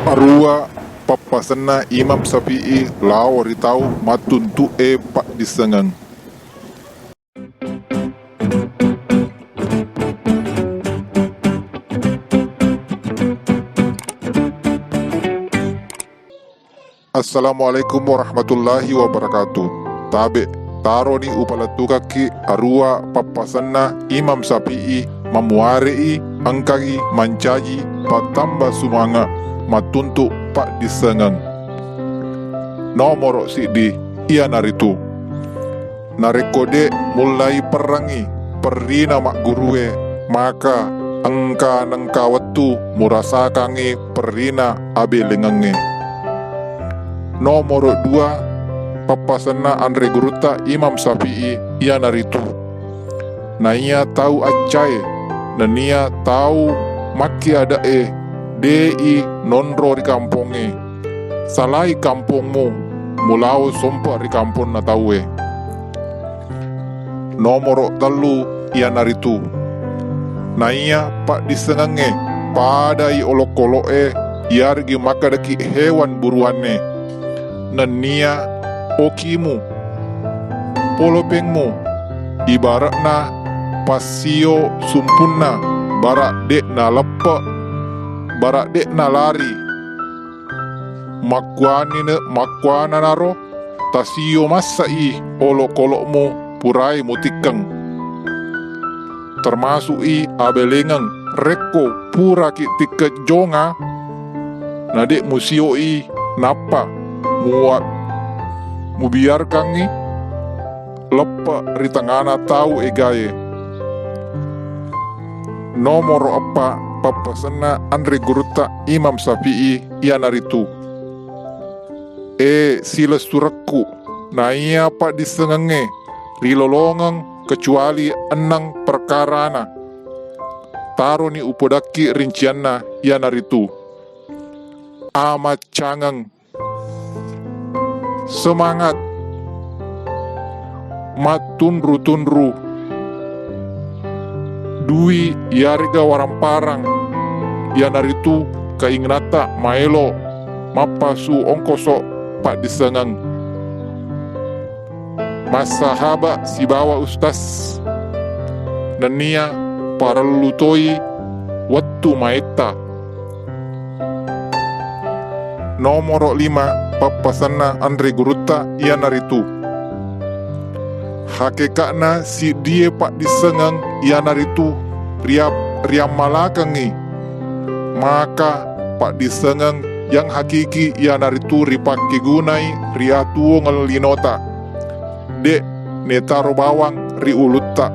Arua papasana Imam Syafi'i lao ritau matuntu pak disengang. Assalamualaikum warahmatullahi wabarakatuh. Tabe taro ni upalatukaki arua papasana Imam Syafi'i mamuarei angkagi mancaji patamba sumanga matuntu pak disengang. Nomor sidi ia naritu narekode mulai perangi perina mak gurue maka angka nengka wetu murasakangi perina abe lengange. Nomor 2 papasana Andre Guruta Imam Syafi'i ia naritu na ia tahu acai dan ia tahu maki ada dei nonro di kamponge salai kampungmu mulau sompa di kampung na tahu Nomor 3 ia naritu na ia pak disengange padai olok-oloke iargi makadaki hewan buruanne nania okimu polopengmu ibaratna pasio sumpunna barak dek na lepak barak dek na lari makwana naro tasio masai olok-olokmu purai mutikeng termasuk abelengang reko pura ki tiket jonga nadek musioi napa muat mubiarkangi lepa ritangana tahu egaye. Nomor 4 papasana Andre Guruta Imam Syafi'i ia naritu sila suraku na ia pak disengenge rilolongang kecuali enang perkarana taro ni upodaki rincianna ia naritu amat cangang semangat matunru dui yarga waramparang yanaritu kaingnata maelo mapasu ongkoso pak disengang masahaba si bawa ustas dan nia para lutoi wattu maeta. Nomor 5 papasana Andre Guruta ia naritu hakikatna si dia pak disengang ia naritu riam malakangi maka pak disengang yang hakiki ia naritu ripaki gunai riatuo ngelinota dek netaro bawang ri ulutta.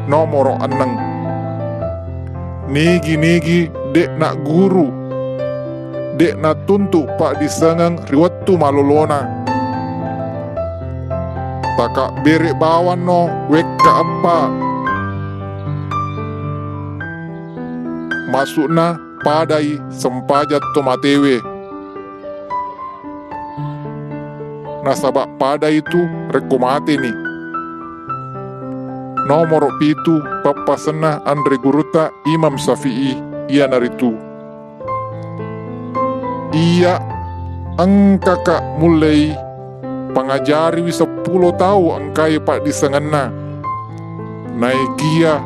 Nomor 6 nigi dek nak guru dek na tuntu pak disengang riwattu malolona taka bere bawan no weka apa masukna padai sempajat tomatewe nasabak pada itu rekomate nih. Nomor 7 papasana Andre Guruta Imam Syafi'i ia naritu iya angkaka mulai pangajari 10 tahu angkai pak disengenna naikia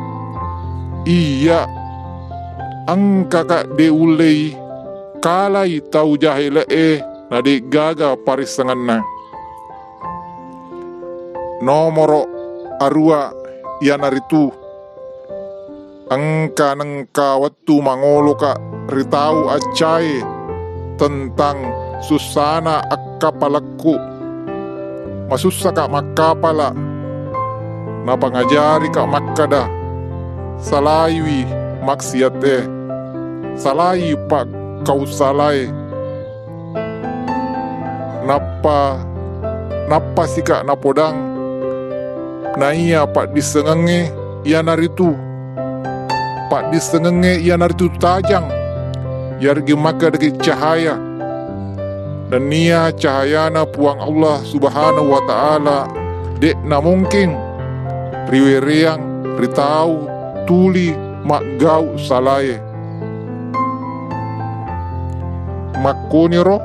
iya angkaka deulei kalai tahu jahile nade gaga parisengenna. Nomor arua ia naritu angka nengka waktu mangolo ka ritau acai tentang susana akapalaku masusa kak makapala na pangajari kak makada salaiwi maksiate salai pak kau salai napa sika napodang na iya pak disengenge ia naritu pak disengenge ia naritu tajang yargi maka degi cahaya dan nia cahayana puang Allah subhanahu wa ta'ala dek na mungkin riwereang ritau tuli mak gau salaye makoniro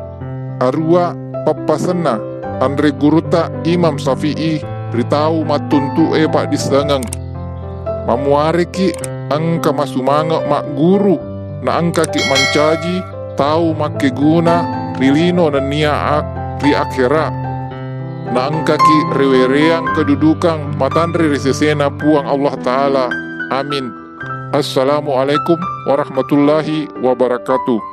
arua papasena andre guruta Imam Syafi'i ritau matuntu pak disengang mamuare ki angka masumanga mak guru na angka ki mancaji tahu make guna rilino dan nia ri akhira na angka ki rewereang kedudukan matandri risesena puang Allah Ta'ala. Amin. Assalamualaikum warahmatullahi wabarakatuh.